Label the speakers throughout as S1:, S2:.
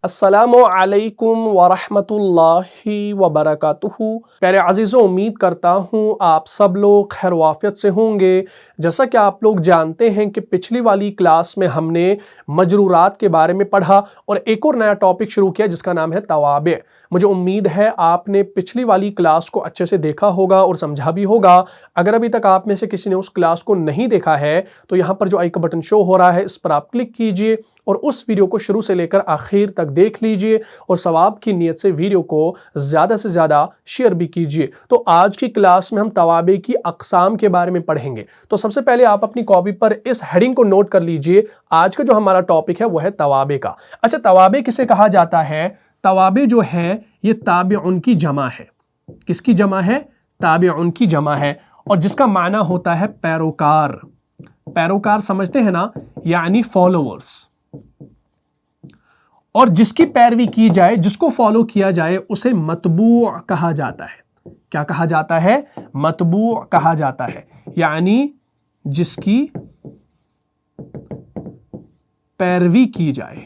S1: السلام علیکم ورحمۃ اللہ وبرکاتہ۔ پیارے عزیزوں، امید کرتا ہوں آپ سب لوگ خیر وافیت سے ہوں گے۔ جیسا کہ آپ لوگ جانتے ہیں کہ پچھلی والی کلاس میں ہم نے مجرورات کے بارے میں پڑھا اور ایک اور نیا ٹاپک شروع کیا جس کا نام ہے توابع۔ مجھے امید ہے آپ نے پچھلی والی کلاس کو اچھے سے دیکھا ہوگا اور سمجھا بھی ہوگا۔ اگر ابھی تک آپ میں سے کسی نے اس کلاس کو نہیں دیکھا ہے تو یہاں پر جو آئی کا بٹن شو ہو رہا ہے اس پر آپ کلک کیجئے اور اس ویڈیو کو شروع سے لے کر آخر تک دیکھ لیجئے اور ثواب کی نیت سے ویڈیو کو زیادہ سے زیادہ شیئر بھی کیجئے۔ تو آج کی کلاس میں ہم توابع کی اقسام کے بارے میں پڑھیں گے۔ تو سب سے پہلے آپ اپنی کاپی پر اس ہیڈنگ کو نوٹ کر لیجئے۔ آج کا جو ہمارا ٹاپک ہے وہ ہے توابع کا۔ اچھا، توابع کسے کہا جاتا ہے؟ توابع جو ہے یہ تابعن کی جمع ہے۔ کس کی جمع ہے؟ تابعن کی جمع ہے، اور جس کا معنی ہوتا ہے پیروکار۔ پیروکار سمجھتے ہیں نا، یعنی فالوورز۔ اور جس کی پیروی کی جائے، جس کو فالو کیا جائے، اسے متبوع کہا جاتا ہے۔ کیا کہا جاتا ہے؟ متبوع کہا جاتا ہے، یعنی جس کی پیروی کی جائے،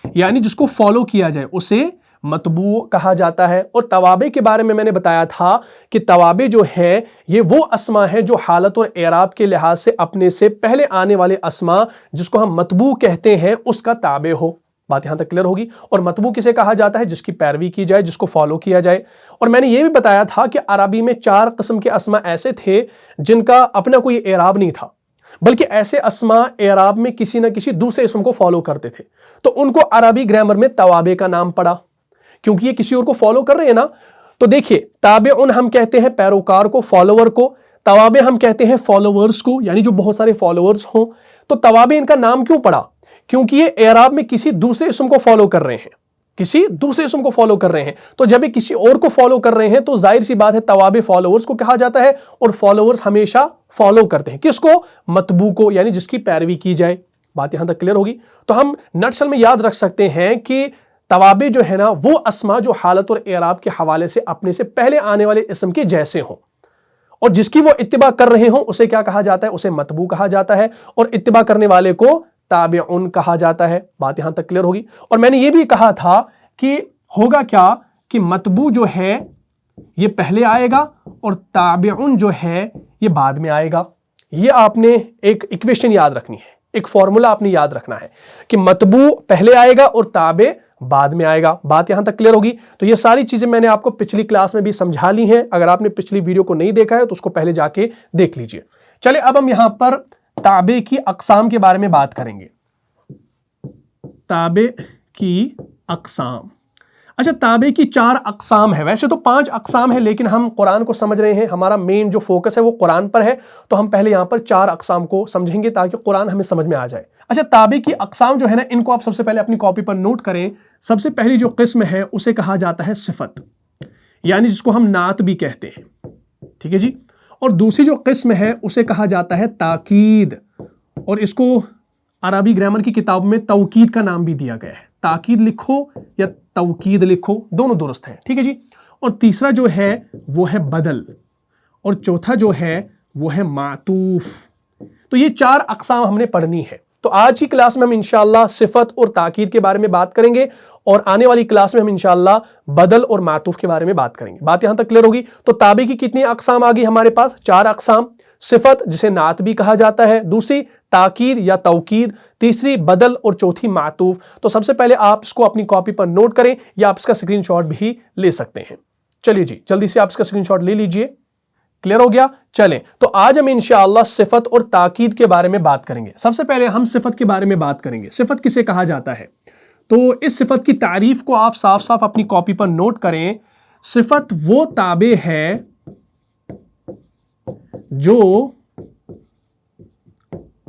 S1: یعنی جس کو فالو کیا جائے اسے متبوع کہا جاتا ہے۔ اور توابع کے بارے میں میں نے بتایا تھا کہ توابع جو ہے یہ وہ اسما ہے جو حالت اور اعراب کے لحاظ سے اپنے سے پہلے آنے والے اسما جس کو ہم متبوع کہتے ہیں اس کا تابع ہو۔ بات یہاں تک کلیئر ہوگی؟ اور متبوع کسے کہا جاتا ہے؟ جس کی پیروی کی جائے، جس کو فالو کیا جائے۔ اور میں نے یہ بھی بتایا تھا کہ عربی میں 4 قسم کے اسما ایسے تھے جن کا اپنا کوئی اعراب نہیں تھا، بلکہ ایسے اسما اعراب میں کسی نہ کسی دوسرے اسم کو فالو کرتے تھے، تو ان کو عربی گرامر میں توابع کا نام پڑا، کیونکہ یہ کسی اور کو فالو کر رہے ہیں نا۔ تو دیکھیے، تابعن ہم کہتے ہیں پیروکار کو، فالوور کو۔ توابع ہم کہتے ہیں فالوورز کو، یعنی جو بہت سارے فالوورز ہوں۔ تو توابع ان کا نام کیوں پڑا؟ کیونکہ یہ اعراب میں کسی دوسرے اسم کو فالو کر رہے ہیں، کسی دوسرے اسم کو فالو کر رہے ہیں۔ تو جب یہ کسی اور کو فالو کر رہے ہیں تو ظاہر سی بات ہے توابع فالوورز کو کہا جاتا ہے، اور فالوورز ہمیشہ فالو کرتے ہیں کس کو؟ متبوع کو، یعنی جس کی پیروی کی جائے۔ بات یہاں تک کلیئر ہوگی؟ تو ہم نٹشل میں یاد رکھ سکتے ہیں کہ توابع جو ہے نا وہ اسما جو حالت اور اعراب کے حوالے سے اپنے سے پہلے آنے والے اسم کے جیسے ہوں، اور جس کی وہ اتباع کر رہے ہوں اسے کیا کہا جاتا ہے؟ اسے متبوع کہا جاتا ہے، اور اتباع کرنے والے کو تابعن کہا جاتا ہے۔ بات یہاں تک کلیئر ہوگی؟ اور میں نے یہ بھی کہا تھا کہ ہوگا کیا کہ متبوع جو ہے یہ پہلے آئے گا اور تابعن جو ہے یہ بعد میں آئے گا۔ یہ آپ نے ایک ایکویشن یاد رکھنی ہے، ایک فارمولا آپ نے یاد رکھنا ہے کہ متبوع پہلے آئے گا اور تابع بعد میں آئے گا۔ بات یہاں تک کلیئر ہوگی؟ تو یہ ساری چیزیں میں نے آپ کو پچھلی کلاس میں بھی سمجھا لی ہیں۔ اگر آپ نے پچھلی ویڈیو کو نہیں دیکھا ہے تو اس کو پہلے جا کے دیکھ لیجئے۔ چلے اب ہم یہاں پر تابع کی اقسام کے بارے میں بات کریں گے۔ تابع کی اقسام۔ اچھا، تابع کی 4 اقسام ہے، ویسے تو 5 اقسام ہے، لیکن ہم قرآن کو سمجھ رہے ہیں، ہمارا مین جو فوکس ہے وہ قرآن پر ہے، تو ہم پہلے یہاں پر 4 اقسام کو سمجھیں گے تاکہ قرآن ہمیں سمجھ میں آ جائے۔ اچھا، تابع کی اقسام جو ہے نا ان کو آپ سب سے پہلے اپنی کاپی پر نوٹ کریں۔ سب سے پہلی جو قسم ہے اسے کہا جاتا ہے صفت، یعنی جس کو ہم نعت بھی کہتے ہیں، ٹھیک ہے جی۔ اور دوسری جو قسم ہے اسے کہا جاتا ہے تاکید، اور اس کو عربی گرامر کی کتاب میں توکید کا نام بھی دیا گیا ہے۔ تاکید لکھو یا توکید لکھو، دونوں درست ہیں، ٹھیک ہے جی۔ اور تیسرا جو ہے وہ ہے بدل، اور چوتھا جو ہے وہ ہے معطوف۔ تو یہ 4 اقسام ہم نے پڑھنی ہے۔ تو آج کی کلاس میں ہم انشاءاللہ صفت اور تاکید کے بارے میں بات کریں گے، اور آنے والی کلاس میں ہم انشاءاللہ بدل اور معطوف کے بارے میں بات کریں گے۔ بات یہاں تک کلیئر ہوگی؟ تو تابع کی کتنی اقسام آ گئی ہمارے پاس؟ 4 اقسام۔ صفت جسے نعت بھی کہا جاتا ہے، دوسری تاکید یا توکید، تیسری بدل، اور چوتھی معطوف۔ تو سب سے پہلے آپ اس کو اپنی کاپی پر نوٹ کریں، یا آپ اس کا اسکرین شاٹ بھی لے سکتے ہیں۔ چلیے جی، جلدی سے آپ اس کا اسکرین شاٹ لے لیجئے۔ کلیئر ہو گیا؟ چلیں، تو آج ہم انشاءاللہ صفت اور تاکید کے بارے میں بات کریں گے۔ سب سے پہلے ہم صفت کے بارے میں بات کریں گے۔ صفت کسے کہا جاتا ہے؟ تو اس صفت کی تعریف کو آپ صاف صاف اپنی کاپی پر نوٹ کریں۔ صفت وہ تابع ہے جو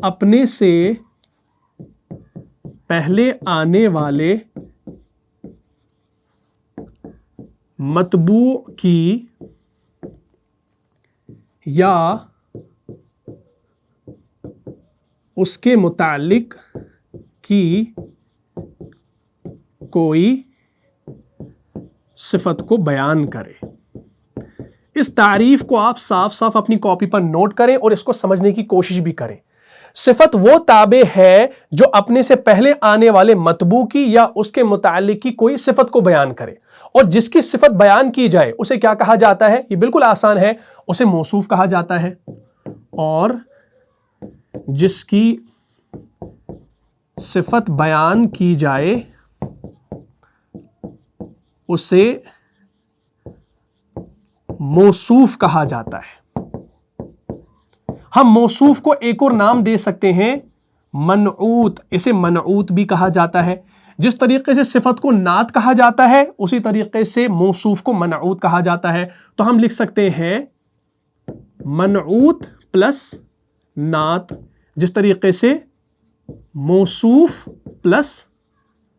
S1: اپنے سے پہلے آنے والے متبوع کی یا اس کے متعلق کی کوئی صفت کو بیان کرے۔ اس تعریف کو آپ صاف صاف اپنی کاپی پر نوٹ کریں اور اس کو سمجھنے کی کوشش بھی کریں۔ صفت وہ تابع ہے جو اپنے سے پہلے آنے والے مطبوع کی یا اس کے متعلق کی کوئی صفت کو بیان کرے، اور جس کی صفت بیان کی جائے اسے کیا کہا جاتا ہے؟ یہ بالکل آسان ہے، اسے موصوف کہا جاتا ہے، اور جس کی صفت بیان کی جائے اسے موصوف کہا جاتا ہے۔ ہم موصوف کو ایک اور نام دے سکتے ہیں، منعوت، اسے منعوت بھی کہا جاتا ہے۔ جس طریقے سے صفت کو نعت کہا جاتا ہے اسی طریقے سے موصوف کو منعوت کہا جاتا ہے۔ تو ہم لکھ سکتے ہیں منعوت پلس نعت، جس طریقے سے موصوف پلس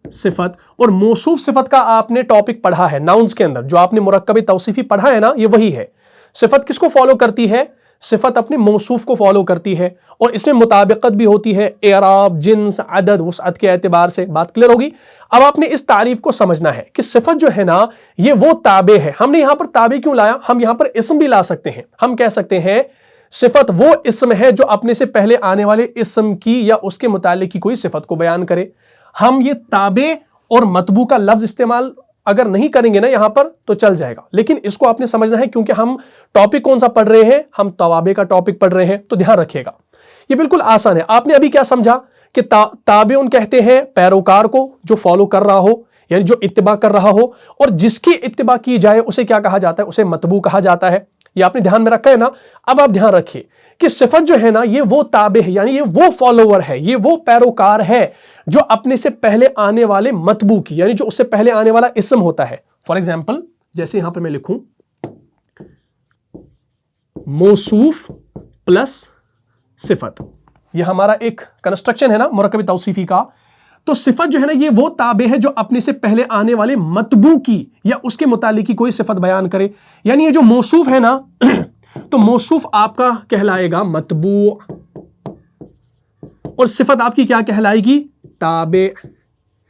S1: صفت۔ اور موصوف صفت کا آپ نے ٹاپک پڑھا ہے ناؤنز کے اندر، جو آپ نے مرکب توصیفی پڑھا ہے نا، یہ وہی ہے۔ صفت کس کو فالو کرتی ہے؟ صفت اپنے موصوف کو فالو کرتی ہے، اور اس میں مطابقت بھی ہوتی ہے اعراب، جنس، عدد، وسعت کے اعتبار سے۔ بات کلیئر ہوگی؟ اب آپ نے اس تعریف کو سمجھنا ہے کہ صفت جو ہے نا یہ وہ تابع ہے۔ ہم نے یہاں پر تابع کیوں لایا؟ ہم یہاں پر اسم بھی لا سکتے ہیں۔ ہم کہہ سکتے ہیں صفت وہ اسم ہے جو اپنے سے پہلے آنے والے اسم کی یا اس کے متعلق کی کوئی صفت کو بیان کرے۔ ہم یہ تابع اور مطبوع کا لفظ استعمال اگر نہیں کریں گے نا یہاں پر تو چل جائے گا، لیکن اس کو آپ نے سمجھنا ہے کیونکہ ہم ٹاپک کون سا پڑھ رہے ہیں؟ ہم توابع کا ٹاپک پڑھ رہے ہیں، تو دھیان رکھیے گا۔ یہ بالکل آسان ہے۔ آپ نے ابھی کیا سمجھا کہ تابع کہتے ہیں پیروکار کو جو فالو کر رہا ہو، یعنی جو اتباع کر رہا ہو، اور جس کی اتباع کی جائے اسے کیا کہا جاتا ہے؟ اسے مطبوع کہا جاتا ہے۔ یہ آپ نے دھیان میں رکھا ہے نا؟ اب آپ دھیان رکھیے کہ صفت جو ہے نا یہ وہ تابع ہے، یعنی یہ وہ فالوور ہے، یہ وہ پیروکار ہے جو اپنے سے پہلے آنے والے مطبوع کی، یعنی جو اس سے پہلے آنے والا اسم ہوتا ہے۔ فار ایگزامپل جیسے یہاں پر میں لکھوں موصوف پلس صفت، یہ ہمارا ایک کنسٹرکشن ہے نا مرکب توصیفی کا۔ تو صفت جو ہے نا یہ وہ تابع ہے جو اپنے سے پہلے آنے والے مطبوع کی یا اس کے متعلق کی کوئی صفت بیان کرے، یعنی یہ جو موصوف ہے نا تو موصوف آپ کا کہلائے گا مطبوع، اور صفت آپ کی کیا کہلائے گی؟ تابع۔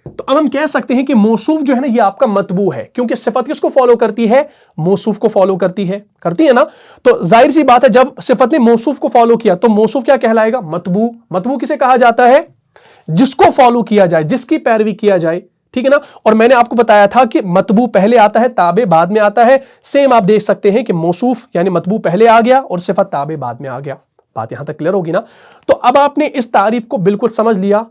S1: تو اب ہم کہہ سکتے ہیں کہ موصوف جو ہے نا یہ آپ کا مطبوع ہے، کیونکہ صفت کس کو فالو کرتی ہے؟ موصوف کو فالو کرتی ہے نا؟ تو ظاہر سی بات ہے جب صفت نے موصوف کو فالو کیا تو موصوف کیا کہلائے گا؟ مطبوع۔ مطبوع کسے کہا جاتا ہے؟ جس کو فالو کیا جائے، جس کی پیروی کیا جائے، ٹھیک ہے نا؟ اور میں نے آپ کو بتایا تھا کہ مطبوع پہلے آتا ہے، تابع بعد میں آتا ہے۔ سیم آپ دیکھ سکتے ہیں کہ موصوف یعنی مطبوع پہلے آ گیا اور صفت تابع بعد میں آ گیا۔ بات یہاں تک کلیئر ہوگی نا؟ تو اب آپ نے اس تعریف کو بالکل سمجھ لیا،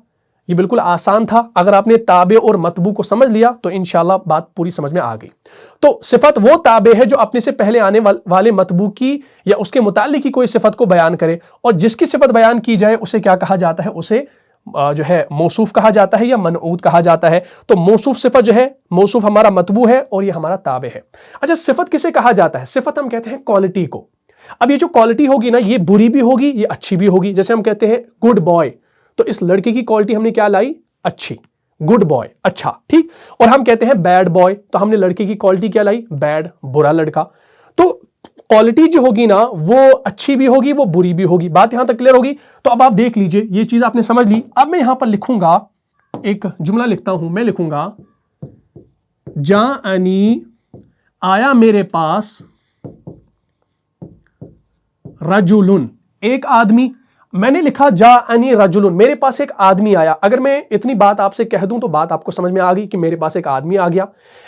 S1: یہ بالکل آسان تھا۔ اگر آپ نے تابع اور مطبوع کو سمجھ لیا تو انشاءاللہ بات پوری سمجھ میں آ گئی۔ تو صفت وہ تابع ہے جو اپنے سے پہلے آنے والے مطبوع کی یا اس کے متعلق کی کوئی صفت کو بیان کرے، اور جس کی صفت بیان کی جائے اسے کیا کہا جاتا ہے؟ اسے جو ہے موصوف کہا جاتا ہے یا منعوت کہا جاتا ہے۔ تو موصوف صفت جو ہے، موصوف ہمارا مطبوع ہے اور یہ ہمارا تابع ہے۔ اچھا صفت کسے کہا جاتا ہے؟ صفت ہم کہتے ہیں کوالٹی کو۔ اب یہ جو کوالٹی ہوگی نا یہ بری بھی ہوگی یہ اچھی بھی ہوگی۔ جیسے ہم کہتے ہیں گڈ بوائے، تو اس لڑکے کی کوالٹی ہم نے کیا لائی؟ اچھی، گڈ بوائے، اچھا، ٹھیک۔ اور ہم کہتے ہیں بیڈ بوائے، تو ہم نے لڑکے کی کوالٹی کیا لائی؟ بیڈ، برا لڑکا۔ تو کوالٹی جو ہوگی نا وہ اچھی بھی ہوگی وہ بری بھی ہوگی۔ بات یہاں تک کلیئر ہوگی؟ تو اب آپ دیکھ لیجئے یہ چیز آپ نے سمجھ لی۔ اب میں یہاں پر لکھوں گا، ایک جملہ لکھتا ہوں، میں لکھوں گا جاءنی، آیا میرے پاس، رجل، ایک آدمی۔ میں نے لکھا جاءنی رجل، میرے پاس ایک آدمی آیا۔ اگر میں اتنی بات آپ سے کہہ دوں تو بات آپ کو سمجھ میں آ گئی کہ میرے پاس ایک آدمی آ گیا،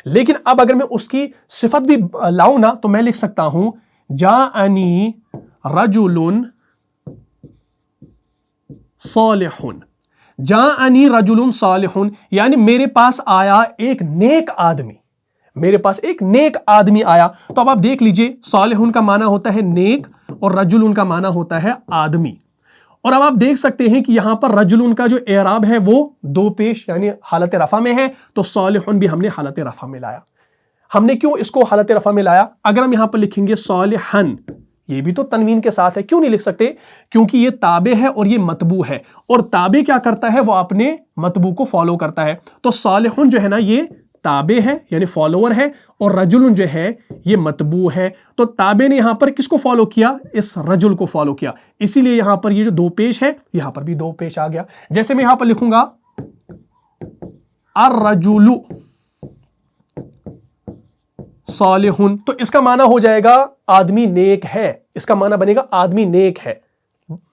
S1: لیکن اب اگر میں اس کی صفت بھی لاؤں نا تو میں لکھ سکتا ہوں جاءنی رجل صالح، جاءنی رجل صالح، یعنی میرے پاس آیا ایک نیک آدمی، میرے پاس ایک نیک آدمی آیا۔ تو اب آپ دیکھ لیجئے صالح کا معنی ہوتا ہے نیک اور رجل کا معنی ہوتا ہے آدمی۔ اور اب آپ دیکھ سکتے ہیں کہ یہاں پر رجل کا جو اعراب ہے وہ دو پیش یعنی حالت رفع میں ہے، تو صالح بھی ہم نے حالت رفع میں لایا۔ ہم نے کیوں اس کو حالت رفع میں لایا؟ اگر ہم یہاں پر لکھیں گے صالحا، یہ بھی تو تنوین کے ساتھ ہے، کیوں نہیں لکھ سکتے؟ کیونکہ یہ تابع ہے اور یہ مطبوع ہے، اور تابع کیا کرتا ہے؟ وہ اپنے مطبوع کو فالو کرتا ہے۔ تو صالح جو ہے نا یہ تابع ہے یعنی فالوور ہے، اور رجل جو ہے یہ مطبوع ہے۔ تو تابع نے یہاں پر کس کو فالو کیا؟ اس رجل کو فالو کیا، اسی لیے یہاں پر یہ جو دو پیش ہے یہاں پر بھی دو پیش آ گیا۔ جیسے میں یہاں پر لکھوں گا الرجل صالح، تو اس کا معنی ہو جائے گا آدمی نیک ہے، اس کا معنی بنے گا آدمی نیک ہے۔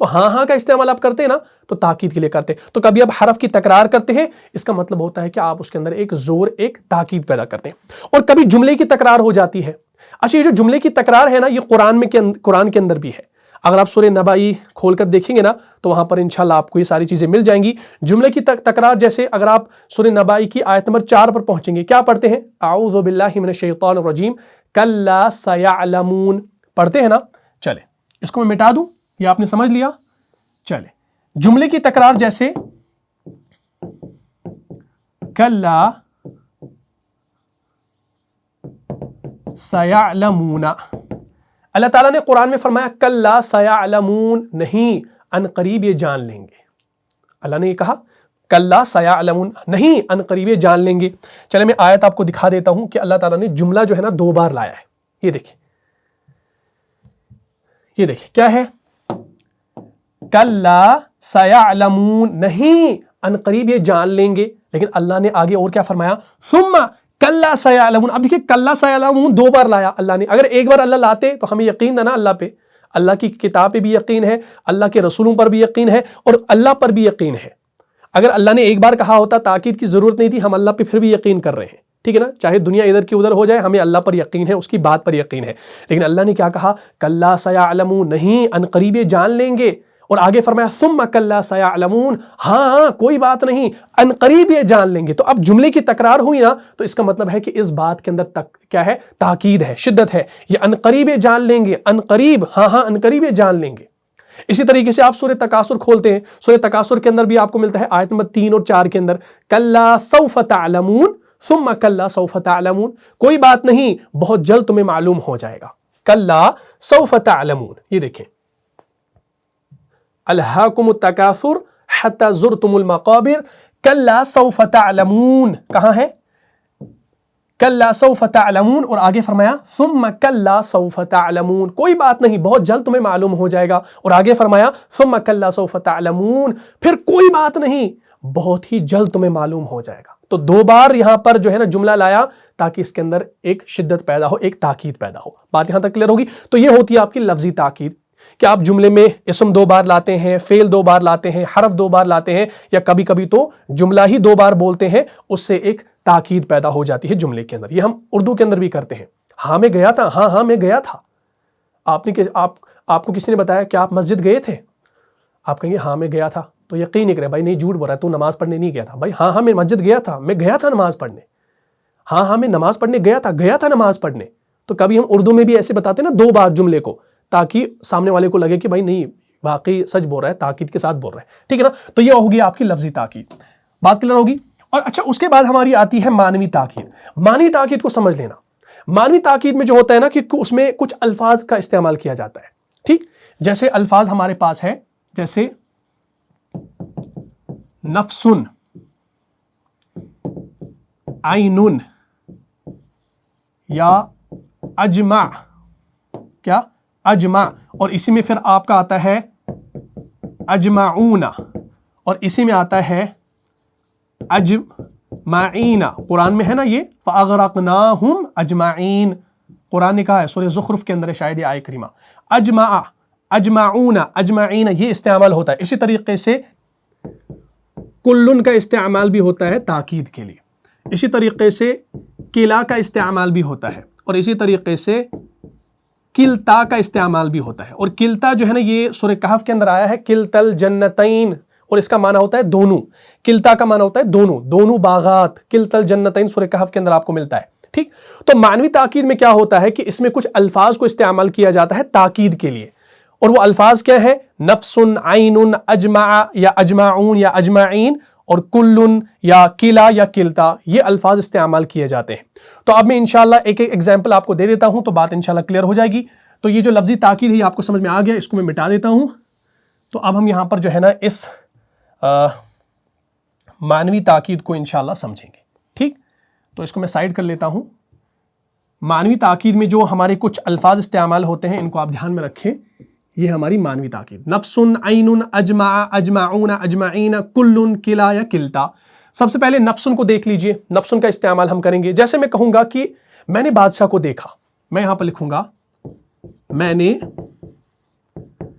S1: تو ہاں کا استعمال آپ کرتے ہیں نا تو تاکید کے لیے کرتے ہیں. تو کبھی آپ حرف کی تکرار کرتے ہیں, اس کا مطلب ہوتا ہے کہ آپ اس کے اندر ایک زور, ایک تاکید پیدا کرتے ہیں. اور کبھی جملے کی تکرار ہو جاتی ہے. اچھا, یہ جو جملے کی تکرار ہے نا, یہ قرآن کے اندر بھی ہے. اگر آپ سورہ نبائی کھول کر دیکھیں گے نا تو وہاں پر انشاءاللہ آپ کو یہ ساری چیزیں مل جائیں گی. جملے کی تکرار جیسے اگر آپ سورہ نبائی کی آیت نمبر 4 پر پہنچیں گے, کیا پڑھتے ہیں؟ اعوذ باللہ من الشیطان الرجیم کلا سیعلمون پڑھتے ہیں نا. چلے اس کو میں مٹا دوں, یہ آپ نے سمجھ لیا. چلے جملے کی تکرار جیسے کلا سیعلمون, اللہ تعالیٰ نے قرآن میں فرمایا کلا سیعلمون, نہیں ان قریب یہ جان لیں گے. اللہ نے یہ کہا کلا سیعلمون, نہیں ان قریب یہ جان لیں گے. چلے میں آیت آپ کو دکھا دیتا ہوں کہ اللہ تعالیٰ نے جملہ جو ہے نا 2 بار لایا ہے. یہ دیکھیں کیا ہے؟ کلا سیعلمون, نہیں ان قریب یہ جان لیں گے. لیکن اللہ نے آگے اور کیا فرمایا؟ ثم کلا سیعلمون. اب دیکھیں کلا سیعلمون 2 بار لایا اللہ نے. اگر ایک بار اللہ لاتے تو ہمیں یقین تھا نا اللہ پہ, اللہ کی کتاب پہ بھی یقین ہے, اللہ کے رسولوں پر بھی یقین ہے, اور اللہ پر بھی یقین ہے. اگر اللہ نے ایک بار کہا ہوتا تاکید کی ضرورت نہیں تھی, ہم اللہ پہ پھر بھی یقین کر رہے ہیں. ٹھیک ہے نا, چاہے دنیا ادھر کی ادھر ہو جائے, ہمیں اللہ پر یقین ہے, اس کی بات پر یقین ہے. لیکن اللہ نے کیا کہا؟ کلا سیعلمون, نہیں ان قریب یہ جان لیں گے. اور آگے فرمایا ثم کلا سیعلمون, ہاں کوئی بات نہیں ان قریب یہ جان لیں گے. تو اب جملے کی تکرار ہوئی نا تو اس کا مطلب ہے کہ اس بات کے اندر کیا ہے؟ تاکید ہے, شدت ہے. یہ ان قریب یہ جان لیں گے, ان قریب, ہاں ان قریب یہ جان لیں گے. اسی طریقے سے آپ سورہ تکاثر کھولتے ہیں, سورہ تکاثر کے اندر بھی آپ کو ملتا ہے آیت نمبر 3 اور 4 کے اندر کلا سوف تعلمون ثم کلا سوف تعلمون, کوئی بات نہیں بہت جلد تمہیں معلوم ہو جائے گا. کلا سوف تعلمون, یہ دیکھیں الہاکم التکاثر حتی زرتم المقابر کلا سوف تعلمون, کہاں ہے؟ کلا سوف تعلمون, اور آگے فرمایا ثم کلا سوف تعلمون, کوئی بات نہیں بہت جلد تمہیں معلوم ہو جائے گا. اور آگے فرمایا ثم کلا سوف تعلمون, پھر کوئی بات نہیں بہت ہی جلد تمہیں معلوم ہو جائے گا. تو 2 بار یہاں پر جو ہے نا جملہ لایا تاکہ اس کے اندر ایک شدت پیدا ہو, ایک تاکید پیدا ہو. بات یہاں تک کلیئر ہوگی. تو یہ ہوتی ہے آپ کی لفظی تاکید, کہ آپ جملے میں اسم 2 بار لاتے ہیں, فعل 2 بار لاتے ہیں, حرف 2 بار لاتے ہیں, یا کبھی کبھی تو جملہ ہی 2 بار بولتے ہیں, اس سے ایک تاکید پیدا ہو جاتی ہے جملے کے اندر. یہ ہم اردو کے اندر بھی کرتے ہیں. ہاں میں گیا تھا, ہاں میں گیا تھا. آپ کو کسی نے بتایا کہ آپ مسجد گئے تھے, آپ کہیں گے ہاں میں گیا تھا, تو یقین نہیں کرے بھائی نہیں جھوٹ بول رہا ہے, تو نماز پڑھنے نہیں گیا تھا. بھائی ہاں میں مسجد گیا تھا, میں گیا تھا نماز پڑھنے, ہاں میں نماز پڑھنے گیا تھا نماز پڑھنے. تو کبھی ہم اردو میں بھی ایسے بتاتے ہیں نا 2 بار جملے کو, تاکہ سامنے والے کو لگے کہ بھائی نہیں واقعی سچ بول رہا ہے, تاکید کے ساتھ بول رہا ہے. ٹھیک ہے نا, تو یہ ہوگی آپ کی لفظی تاکید. بات کلیئر ہوگی. اور اچھا اس کے بعد ہماری آتی ہے معنوی تاکید. معنوی تاکید کو سمجھ لینا. معنوی تاکید میں جو ہوتا ہے نا کہ اس میں کچھ الفاظ کا استعمال کیا جاتا ہے. ٹھیک, جیسے الفاظ ہمارے پاس ہے, جیسے نفسن, عینن, یا اجمع, کیا اجمع, اور اسی میں پھر آپ کا آتا ہے اجمعون, اور اسی میں آتا ہے اجمعین. قرآن میں ہے نا یہ فاغرقناہم اجمعین, قرآن نے کہا ہے سورہ زخرف کے اندر, شاید یہ آیت کریمہ. اجمع, اجمعون, اجمعین یہ استعمال ہوتا ہے. اسی طریقے سے کلن کا استعمال بھی ہوتا ہے تاکید کے لیے. اسی طریقے سے کلا کا استعمال بھی ہوتا ہے, اور اسی طریقے سے کلتا کا استعمال بھی ہوتا ہے. اور کلتا جو ہے نا یہ سورہ کہف کے اندر آیا ہے کلتل جنتین, اور اس کا معنی ہوتا ہے دونوں. کلتا کا معنی ہوتا ہے دونوں باغات. کلتل جنتین سورہ کہف کے اندر آپ کو ملتا ہے. ٹھیک, تو معنوی تاکید میں کیا ہوتا ہے کہ اس میں کچھ الفاظ کو استعمال کیا جاتا ہے تاکید کے لیے, اور وہ الفاظ کیا ہیں؟ نفسن, عینن, اجمع یا اجمعون یا اجمعین, اور کلن یا کلا یا کلتا, یہ الفاظ استعمال کیے جاتے ہیں. تو اب میں انشاءاللہ ایک ایگزامپل آپ کو دے دیتا ہوں, تو بات انشاءاللہ کلیئر ہو جائے گی. تو یہ جو لفظی تاکید ہے آپ کو سمجھ میں آ گیا, اس کو میں مٹا دیتا ہوں. تو اب ہم یہاں پر جو ہے نا اس معنوی تاکید کو انشاءاللہ سمجھیں گے. ٹھیک, تو اس کو میں سائڈ کر لیتا ہوں. معنوی تاکید میں جو ہمارے کچھ الفاظ استعمال ہوتے ہیں ان کو آپ دھیان میں رکھیں. یہ ہماری معنوی تاکید, نفسن, عینن, اجمع, اجمعون, اجمعین, کلن, کلا یا کلتا. سب سے پہلے نفسن کو دیکھ لیجئے. نفسن کا استعمال ہم کریں گے. جیسے میں کہوں گا کہ میں نے بادشاہ کو دیکھا, میں یہاں پر لکھوں گا میں نے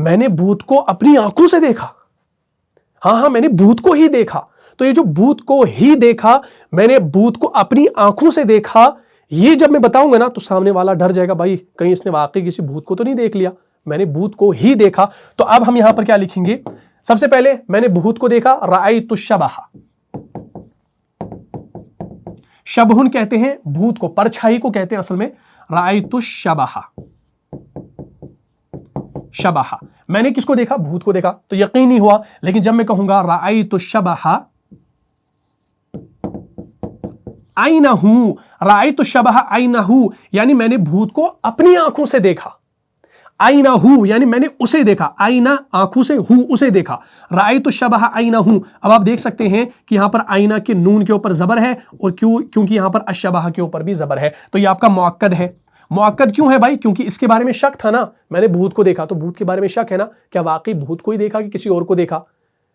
S1: میں نے بھوت کو اپنی آنکھوں سے دیکھا. ہاں میں نے بھوت کو ہی دیکھا. تو یہ جو بھوت کو ہی دیکھا, میں نے بھوت کو اپنی آنکھوں سے دیکھا, یہ جب میں بتاؤں گا نا تو سامنے والا ڈر جائے گا, بھائی کہیں اس نے واقعی کسی بھوت کو تو نہیں دیکھ لیا, میں نے بھوت کو ہی دیکھا. تو اب ہم یہاں پر کیا لکھیں گے؟ سب سے پہلے میں نے بھوت کو دیکھا, رأیت الشبہ. شبہن کہتے ہیں بھوت کو, پرچھائی کو کہتے ہیں اصل میں رأیت الشبہ. شبہ, میں نے کس کو دیکھا؟ بھوت کو دیکھا. تو یقینی ہوا. لیکن جب میں کہوں گا رأیت الشبہ اینہ, رأیت الشبہ اینہ, یعنی میں نے بھوت کو اپنی آنکھوں سے دیکھا. اینہ یعنی میں نے اسے دیکھا, اینہ آنکھوں سے, ہو اسے دیکھا. رأیت الشبہ اینہ. اب آپ دیکھ سکتے ہیں کہ یہاں پر اینہ کے نون کے اوپر زبر ہے, اور کیونکہ یہاں پر الشبہ کے اوپر بھی زبر ہے, تو یہ آپ کا مؤکد ہے. مؤکد کیوں ہے بھائی؟ کیونکہ اس کے بارے میں شک تھا نا, میں نے بھوت کو دیکھا, تو بھوت کے بارے میں شک ہے نا, کیا واقعی بھوت کو ہی دیکھا کہ کسی اور کو دیکھا,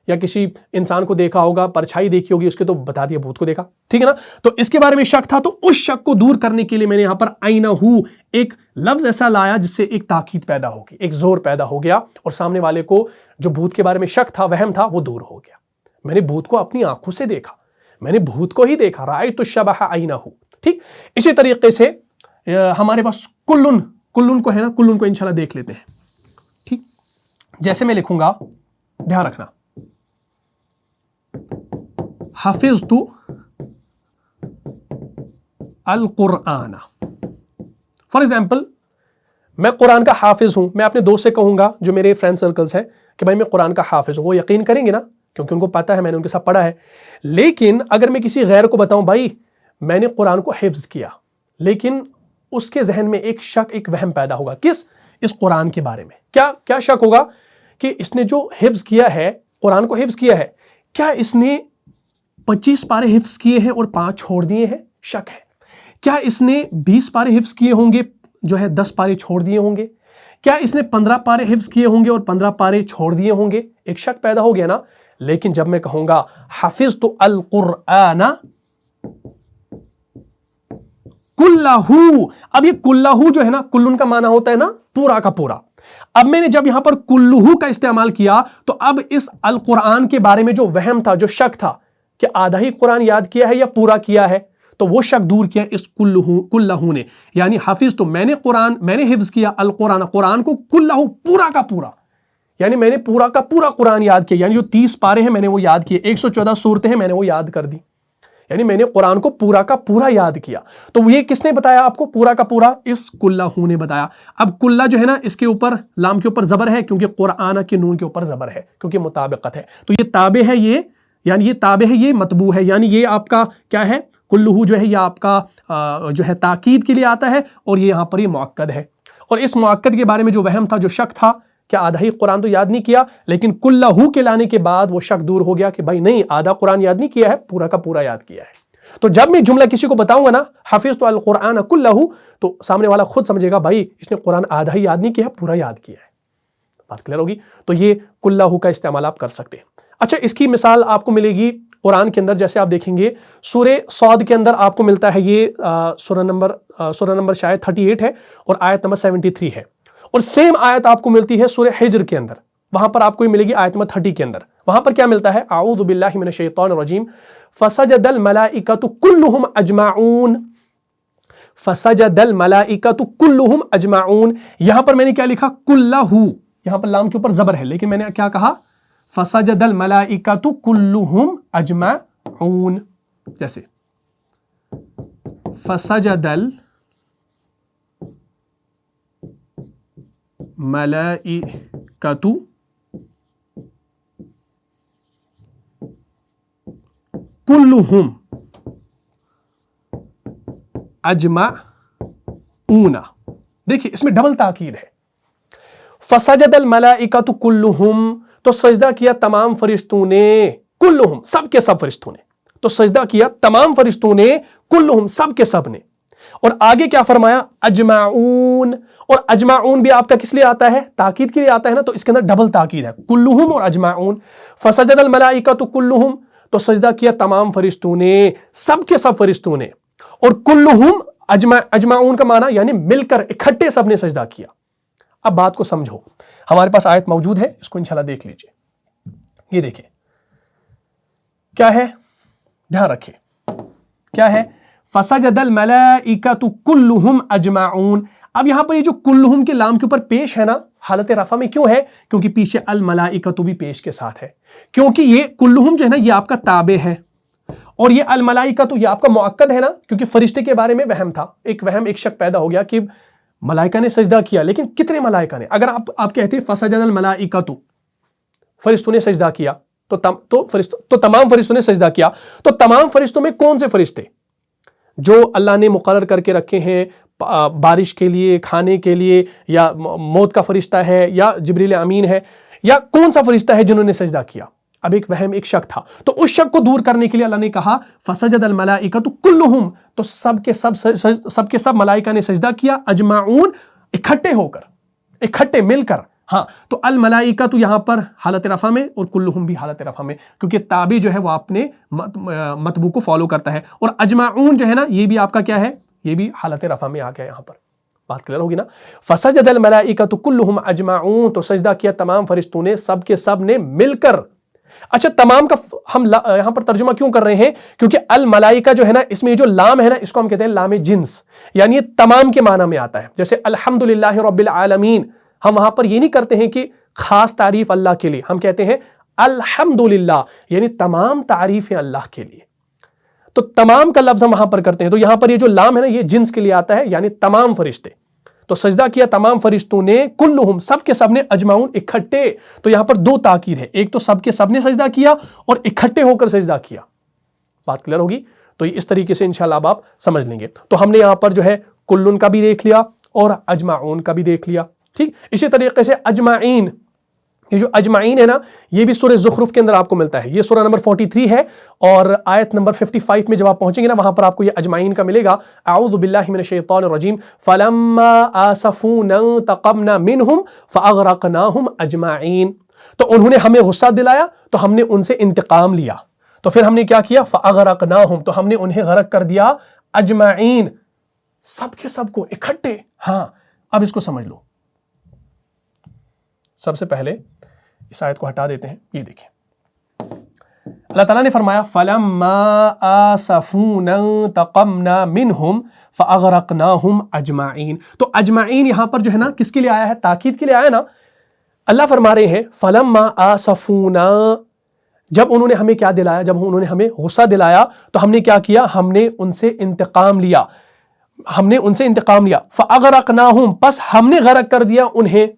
S1: یا کسی انسان کو دیکھا ہوگا, پرچھائی دیکھی ہوگی اس کے, تو بتا دیا بھوت کو دیکھا. ٹھیک ہے نا. تو اس کے بارے میں شک تھا, تو اس شک کو دور کرنے کے لیے میں نے یہاں پر اینہ ایک لفظ ایسا لایا جس سے ایک تاکید پیدا ہوگی, ایک زور پیدا ہو گیا, اور سامنے والے کو جو بھوت کے بارے میں شک تھا, وہم تھا, وہ دور ہو گیا. میں نے بھوت کو اپنی آنکھوں سے دیکھا, میں نے بھوت کو ہی دیکھا, رأیت الشبہ اینہ. ٹھیک. اسی طریقے سے ہمارے پاس کلن کو ہے نا, کلن کو انشاءاللہ دیکھ لیتے ہیں. ٹھیک. جیسے میں لکھوں گا, دھیان رکھنا, حفظت القرآن. فار ایگزامپل, میں قرآن کا حافظ ہوں. میں اپنے دوست سے کہوں گا جو میرے فرینڈ سرکلز ہیں کہ بھائی میں قرآن کا حافظ ہوں, وہ یقین کریں گے نا, کیونکہ ان کو پتا ہے میں نے ان کے ساتھ پڑھا ہے. لیکن اگر میں کسی غیر کو بتاؤں بھائی میں نے قرآن کو حفظ کیا, لیکن اس کے ذہن میں ایک شک, ایک وہم پیدا ہوگا. کس؟ اس قرآن کے بارے میں. کیا شک ہوگا؟ کہ اس نے جو حفظ کیا ہے, قرآن کو حفظ کیا ہے, کیا اس نے 25 پارے حفظ کیے ہیں اور 5 چھوڑ دیے ہیں؟ شک ہے. کیا اس نے 20 پارے حفظ کیے ہوں گے, جو ہے 10 پارے چھوڑ دیے ہوں گے؟ کیا اس نے 15 پارے حفظ کیے ہوں گے اور 15 پارے چھوڑ دیے ہوں گے؟ ایک شک پیدا ہو گیا نا. لیکن جب میں کہوں گا حفظت القرآن کلہ, اب یہ کلہ جو ہے نا, کلن کا معنی ہوتا ہے نا پورا کا پورا. اب میں نے جب یہاں پر کلہ کا استعمال کیا, تو اب اس القرآن کے بارے میں جو وہم تھا, جو شک تھا کہ آدھا ہی قرآن یاد کیا ہے یا پورا کیا ہے, تو وہ شک دور کیا اس کلہ نے. یعنی حافظ تو میں نے حفظ کیا القرآن, قرآن کو کلہ پورا کا پورا, یعنی میں نے پورا کا پورا قرآن یاد کیا. یعنی جو 30 پارے ہیں میں نے وہ یاد کیے, 114 سورتیں ہیں میں نے وہ یاد کر دی, یعنی میں نے قرآن کو پورا کا پورا یاد کیا. تو یہ کس نے بتایا آپ کو پورا کا پورا؟ اس کلہ نے بتایا. اب کلہ جو ہے نا, اس کے اوپر لام کے اوپر زبر ہے, کیونکہ قرآن کے نون کے اوپر زبر ہے, کیونکہ مطابقت ہے. تو یہ تابع ہے, یہ تابع ہے, یہ مطبوع ہے. یعنی یہ آپ کا کیا ہے, کلہ جو ہے یہ آپ کا جو ہے تاکید کے لیے آتا ہے, اور یہ یہاں پر یہ مؤکد ہے. اور اس مؤکد کے بارے میں جو وہم تھا, جو شک تھا کہ آدھا ہی قرآن تو یاد نہیں کیا, لیکن کلہ کے لانے کے بعد وہ شک دور ہو گیا کہ بھائی نہیں, آدھا قرآن یاد نہیں کیا ہے, پورا کا پورا یاد کیا ہے. تو جب میں جملہ کسی کو بتاؤں گا نا حفظت القرآن کلہ, تو سامنے والا خود سمجھے گا بھائی اس نے قرآن آدھا ہی یاد نہیں کیا, پورا یاد کیا ہے. بات کلیئر ہوگی. تو یہ کلہ کا استعمال آپ کر سکتے ہیں. اچھا, اس کی مثال آپ کو ملے گی قرآن کے اندر. جیسے آپ دیکھیں گے سورہ صاد کے اندر آپ کو ملتا ہے, یہ سورہ نمبر شاید 38 ہے اور آیت نمبر 73 ہے. اور سیم آیت آپ کو ملتی ہے سورہ حجر کے اندر, وہاں پر آپ کو ملے گی آیت نمبر 30 کے اندر. وہاں پر کیا ملتا ہے؟ اعوذ باللہ من الشیطان الرجیم فسجد الملائکۃ کلہم اجمعون. فسجد الملائکۃ کلہم اجمعون. یہاں پر میں نے کیا لکھا؟ کلہ, یہاں پر لام کے اوپر زبر ہے, لیکن میں نے کیا کہا؟ فسجد الملائکۃ کلہم اجمعون. جیسے فسجد الملائکۃ کلہم اجمعون. دیکھیے اس میں ڈبل تاکید ہے. فسجد الملائکۃ کلہم, تو سجدہ کیا تمام فرشتوں نے, کلہم سب کے سب فرشتوں نے, تو سجدہ کیا تمام فرشتوں نے, کلہم سب کے سب نے. اور آگے کیا فرمایا؟ اجمعون. اور اجمعون بھی آپ کا کس لیے آتا ہے؟ تاکید کے لیے آتا ہے نا, تو اس کے اندر ڈبل تاکید ہے, کلہم اور اجمعون. فسجد الملائکۃ کلہم, تو سجدہ کیا تمام فرشتوں نے, سب کے سب فرشتوں نے. اور کلہم اجمعون کا معنی یعنی مل کر اکٹھے سب نے سجدہ کیا. اب بات کو سمجھو، ہمارے پاس آیت موجود ہے، اس کو انشاءاللہ دیکھ لیجئے. یہ دیکھیں کیا ہے، دھیان رکھیں کیا ہے، فسجد الملائکۃ کلہم اجمعون. اب یہاں پر یہ جو کلہم کے لام کے اوپر پیش ہے نا، حالت رفع میں کیوں ہے؟ کیونکہ پیچھے الملائکۃ بھی پیش کے ساتھ ہے، کیونکہ یہ کلہم جو ہے نا یہ آپ کا تابع ہے، اور یہ الملائکۃ یہ آپ کا مؤکد ہے نا، کیونکہ فرشتے کے بارے میں وہم تھا، ایک شک پیدا ہو گیا کہ ملائکہ نے سجدہ کیا، لیکن کتنے ملائکہ نے؟ اگر آپ کہتے فسجد الملائکۃ، فرشتوں نے سجدہ کیا، تو تمام فرشتوں نے سجدہ کیا، تو تمام فرشتوں میں کون سے فرشتے جو اللہ نے مقرر کر کے رکھے ہیں بارش کے لیے، کھانے کے لیے، یا موت کا فرشتہ ہے، یا جبریل امین ہے، یا کون سا فرشتہ ہے جنہوں نے سجدہ کیا؟ اب ایک وہم، ایک شک تھا، تو اس شک کو دور کرنے کے لیے اللہ نے کہا فسجد الملائکۃ کلہم، تو سب کے سب ملائکہ نے سجدہ کیا، اجمعون اکٹھے ہو کر، اکٹھے مل کر. ہاں تو الملائکہ تو یہاں پر حالت رفع میں اور کلہم بھی حالت رفع میں، کیونکہ تابع جو ہے وہ اپنے متبوع کو فالو کرتا ہے، اور اجمعون جو ہے نا یہ بھی آپ کا کیا ہے، یہ بھی حالت رفع میں آ گیا. یہاں پر بات کلیئر ہوگی نا. فسجد الملائکۃ کلہم اجمعون، تو سجدہ کیا تمام فرشتوں نے، سب کے سب نے مل کر. اچھا تمام کا ہم یہاں پر ترجمہ کیوں کر رہے ہیں؟ کیونکہ الملائکہ جو ہے نا اس میں جو لام ہے نا اس کو ہم کہتے ہیں لام جنس، یعنی یہ تمام کے معنی میں آتا ہے. جیسے الحمدللہ رب العالمین، ہم وہاں پر یہ نہیں کرتے ہیں کہ خاص تعریف اللہ کے لیے، ہم کہتے ہیں الحمدللہ، یعنی تمام تعریفیں اللہ کے لیے. تو تمام کا لفظ ہم وہاں پر کرتے ہیں، تو یہاں پر یہ جو لام ہے نا یہ جنس کے لیے آتا ہے، یعنی تمام فرشتے. تو سجدہ کیا تمام فرشتوں نے، کلہم سب کے سب نے، اجمعون اکٹھے. تو یہاں پر دو تاکید ہے، ایک تو سب کے سب نے سجدہ کیا، اور اکٹھے ہو کر سجدہ کیا. بات کلیئر ہوگی؟ تو اس طریقے سے انشاءاللہ اب آپ سمجھ لیں گے. تو ہم نے یہاں پر جو ہے کلن کا بھی دیکھ لیا اور اجمعون کا بھی دیکھ لیا. ٹھیک، اسی طریقے سے اجمعین، یہ جو اجمعین ہے نا یہ بھی سورہ زخرف کے اندر آپ کو ملتا ہے. یہ سورہ نمبر 43 ہے، اور آیت نمبر 55 میں جب آپ پہنچیں گے نا وہاں پر آپ کو یہ اجمعین کا ملے گا. اعوذ باللہ من الشیطان الرجیم فلما آسفونا انتقمنا منہم فاغرقناہم اجمعین. تو انہوں نے ہمیں غصہ دلایا تو ہم نے ان سے انتقام لیا، تو پھر ہم نے کیا کیا؟ فاغرقناہم، تو ہم نے انہیں غرق کر دیا، اجمعین سب کے سب کو اکٹھے. ہاں اب اس کو سمجھ لو. سب سے پہلے اس آیت کو ہٹا دیتے ہیں. یہ دیکھیں اللہ تعالیٰ نے فرمایا فَلَمَّا آسَفُونَا انتَقَمْنَا مِنْهُمْ فَأَغْرَقْنَاهُمْ أَجْمَعِينَ. تو اجمعین یہاں پر جو ہے نا کس کے لیے آیا ہے؟ تاکید کے لیے آیا نا. اللہ فرما رہے ہیں فَلَمَّا آسَفُونَا، جب انہوں نے ہمیں کیا دلایا، جب انہوں نے ہمیں غصہ دلایا تو ہم نے کیا کیا؟ ہم نے ان سے انتقام لیا، ہم نے ان سے انتقام لیا. فَأَغْرَقْنَاهُمْ، پس ہم نے غرق کر دیا انہیں.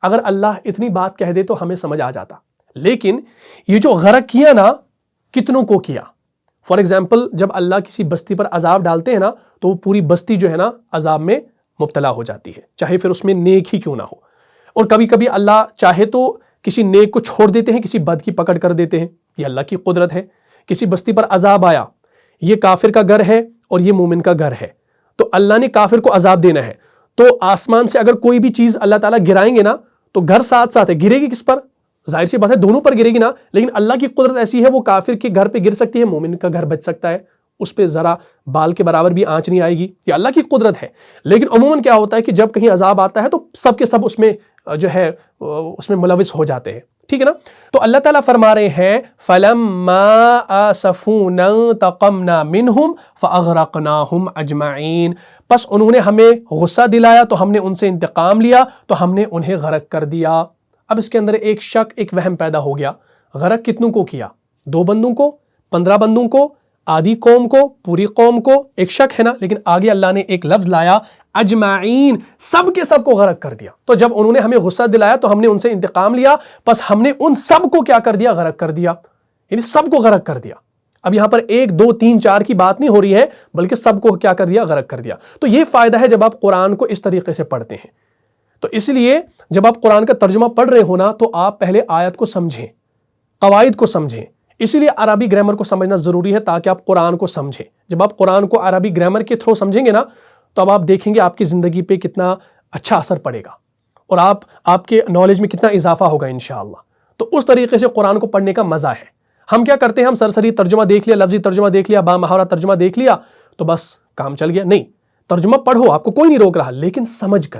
S1: اگر اللہ اتنی بات کہہ دے تو ہمیں سمجھ آ جاتا، لیکن یہ جو غرق کیا نا کتنوں کو کیا؟ فار ایگزامپل جب اللہ کسی بستی پر عذاب ڈالتے ہیں نا تو وہ پوری بستی جو ہے نا عذاب میں مبتلا ہو جاتی ہے، چاہے پھر اس میں نیک ہی کیوں نہ ہو. اور کبھی کبھی اللہ چاہے تو کسی نیک کو چھوڑ دیتے ہیں، کسی بد کی پکڑ کر دیتے ہیں، یہ اللہ کی قدرت ہے. کسی بستی پر عذاب آیا، یہ کافر کا گھر ہے اور یہ مومن کا گھر ہے، تو اللہ نے کافر کو عذاب دینا ہے، تو آسمان سے اگر کوئی بھی چیز اللہ تعالیٰ گرائیں گے نا تو گھر ساتھ ساتھ ہے، گرے گی کس پر؟ ظاہر سی بات ہے دونوں پر گرے گی نا. لیکن اللہ کی قدرت ایسی ہے وہ کافر کے گھر پہ گر سکتی ہے، مومن کا گھر بچ سکتا ہے، اس پہ ذرا بال کے برابر بھی آنچ نہیں آئے گی. یہ اللہ کی قدرت ہے. لیکن عموماً کیا ہوتا ہے کہ جب کہیں عذاب آتا ہے تو سب کے سب اس میں جو ہے اس میں ملوث ہو جاتے ہیں. ٹھیک ہے نا. تو اللہ تعالیٰ فرما رہے ہیں فَلَمَّا آسَفُونَا انتَقَمْنَا مِنْهُمْ فَأَغْرَقْنَاهُمْ أَجْمَعِينَ. پس انہوں نے ہمیں غصہ دلایا تو ہم نے ان سے انتقام لیا تو ہم نے انہیں غرق کر دیا. اب اس کے اندر ایک شک، ایک وہم پیدا ہو گیا. غرق کتنوں کو کیا؟ 2 بندوں کو، 15 بندوں کو، آدھی قوم کو، پوری قوم کو؟ ایک شک ہے نا. لیکن آگے اللہ نے ایک لفظ لایا اجمعین، سب کے سب کو غرق کر دیا. تو جب انہوں نے ہمیں غصہ دلایا تو ہم نے ان سے انتقام لیا، پس ہم نے ان سب کو کیا کر دیا؟ غرق کر دیا، یعنی سب کو غرق کر دیا. اب یہاں پر 1 2 3 4 کی بات نہیں ہو رہی ہے، بلکہ سب کو کیا کر دیا؟ غرق کر دیا. تو یہ فائدہ ہے جب آپ قرآن کو اس طریقے سے پڑھتے ہیں. تو اس لیے جب آپ قرآن کا ترجمہ پڑھ رہے ہو نا تو آپ پہلے آیت کو سمجھیں، قواعد کو سمجھیں. اسی لیے عربی گرامر کو سمجھنا ضروری ہے تاکہ آپ قرآن کو سمجھیں. جب آپ قرآن کو عربی گرامر کے تھرو سمجھیں گے نا تو اب آپ دیکھیں گے آپ کی زندگی پہ کتنا اچھا اثر پڑے گا اور آپ کے نالج میں کتنا اضافہ ہوگا انشاءاللہ. تو اس طریقے سے قرآن کو پڑھنے کا مزہ ہے. ہم کیا کرتے ہیں؟ ہم سرسری ترجمہ دیکھ لیا، لفظی ترجمہ دیکھ لیا، با محاورہ ترجمہ دیکھ لیا تو بس کام چل گیا. نہیں، ترجمہ پڑھو، آپ کو کوئی نہیں روک رہا، لیکن سمجھ کر.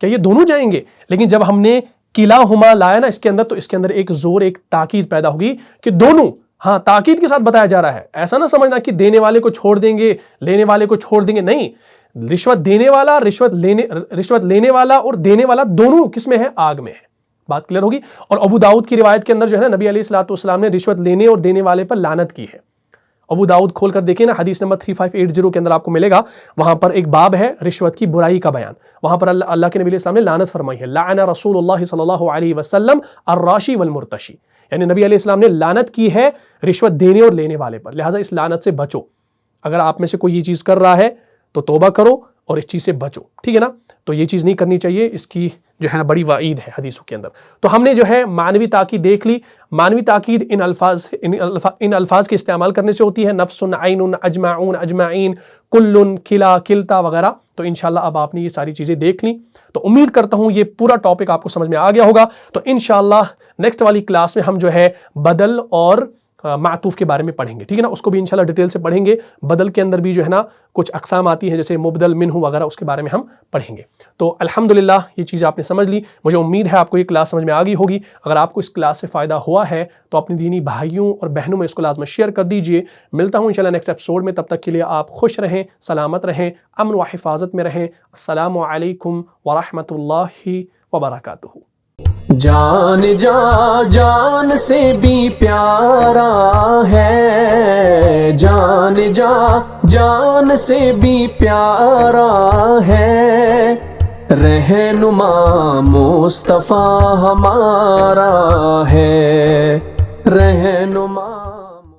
S1: کیا یہ دونوں جائیں گے؟ لیکن جب ہم نے کلاہما لایا نا اس کے اندر، تو اس کے اندر ایک زور، ایک تاکید پیدا ہوگی کہ دونوں، ہاں تاکید کے ساتھ بتایا جا رہا ہے. ایسا نہ سمجھنا کہ دینے والے کو چھوڑ دیں گے، لینے والے کو چھوڑ دیں گے، نہیں. رشوت دینے والا، رشوت لینے والا اور دینے والا دونوں کس میں ہے؟ آگ میں ہے. بات کلیئر ہوگی. اور ابو داؤد کی روایت کے اندر جو ہے نا، نبی علیہ الصلوۃ والسلام نے رشوت لینے اور دینے والے پر لعنت کی ہے. ابو داؤد کھول کر دیکھیں نا، حدیث نمبر 3580 کے اندر آپ کو ملے گا. وہاں پر ایک باب ہے رشوت کی برائی کا بیان. وہاں پر اللہ کے نبی علیہ السلام نے لعنت فرمائی ہے. لعن رسول اللہ صلی اللہ علیہ وسلم الراشی والمرتشی، یعنی نبی علیہ السلام نے لعنت کی ہے رشوت دینے اور لینے والے پر. لہٰذا اس لعنت سے بچو. اگر آپ میں سے کوئی یہ چیز کر رہا ہے تو توبہ کرو اور اس چیز سے بچو، ٹھیک ہے نا. تو یہ چیز نہیں کرنی چاہیے، اس کی جو ہے نا بڑی وعید ہے حدیثوں کے اندر. تو ہم نے جو ہے معنوی تاکید دیکھ لی. معنوی تاکید ان الفاظ کے استعمال کرنے سے ہوتی ہے، نفس، عین، اجمعون، اجمعین، کل، کلا، کلتا وغیرہ. تو انشاءاللہ اب آپ نے یہ ساری چیزیں دیکھ لیں. تو امید کرتا ہوں یہ پورا ٹاپک آپ کو سمجھ میں آ گیا ہوگا. تو انشاءاللہ نیکسٹ والی کلاس میں ہم جو ہے بدل اور معطوف کے بارے میں پڑھیں گے، ٹھیک ہے نا. اس کو بھی انشاءاللہ ڈیٹیل سے پڑھیں گے. بدل کے اندر بھی جو ہے نا کچھ اقسام آتی ہیں، جیسے مبدل منہ وغیرہ، اس کے بارے میں ہم پڑھیں گے. تو الحمدللہ یہ چیزیں آپ نے سمجھ لی. مجھے امید ہے آپ کو یہ کلاس سمجھ میں آ گئی ہوگی. اگر آپ کو اس کلاس سے فائدہ ہوا ہے تو اپنی دینی بھائیوں اور بہنوں میں اس کو لازمت شیئر کر دیجئے. ملتا ہوں انشاءاللہ نیکسٹ ایپیسوڈ میں. تب تک کے لیے آپ خوش رہیں، سلامت رہیں، امن و حفاظت میں رہیں. السلام علیکم ورحمۃ اللہ وبرکاتہ.
S2: جان جان سے بھی پیارا ہے، جان جان سے بھی پیارا ہے، رہنما مصطفیٰ ہمارا ہے، رہنما